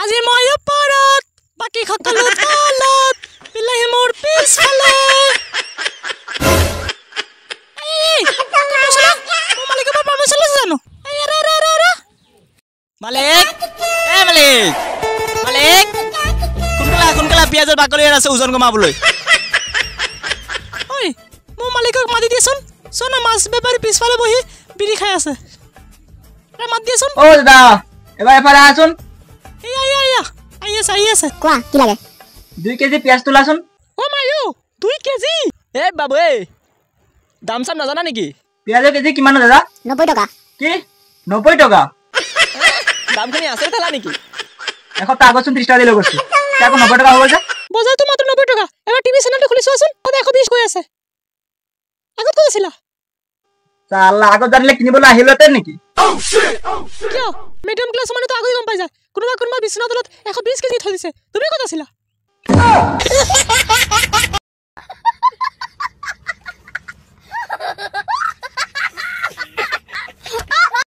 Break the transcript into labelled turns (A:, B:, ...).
A: আজি মই ওপৰত বাকি সকলো তলত বিলাহী মোৰ পিছফালে এই মালিক পাৰমিশন লৈছে জানো মালিক মালিক মালিক কোনকালা পিয়াজৰ বাকলি আছে ওজন কমাবলৈ ঐ মোৰ মালিকক মাতি দিয়েচোন সোনা মাছ বেপাৰী পিছফালে বহি বিড়ি খাই আছে মাত দিয়েচোন
B: ও দাদা এবাৰ এফালে আছোন
A: আই আছে
C: কোৱা কি লাগে
B: 2 কেজি পিয়াজ তোলাছোন
A: ও মায়ো 2 কেজি এ বাবু এ দাম চাম নাজানা নেকি
B: পিয়াজৰ কেজি কিমান দাদা
C: 90 টকা
B: কি 90 টকা
A: দামখিনি আছে তেলা নেকি
B: এসপ্তাহ আগতচোন 30 টাকা দিলে গৈছে তাকো 90 টকা হ'ব যে
A: বজাৰটো মাত্ৰ 90 টকা এবাৰ টিভি চেনেলটো খুলি চোৱাচোন তাতে 120 কৈ আছে আগত কৈ আছিলা
B: চালা আগত জানিলে কিনিবলৈ আহিলতে নেকি
A: কিয় মিডিয়াম ক্লাছ মানুহটো আগতে গম পাই যায় কোনোবা বিছনা তলত 120 কেজি থৈ দিছে তুমি ক'ত আছিলা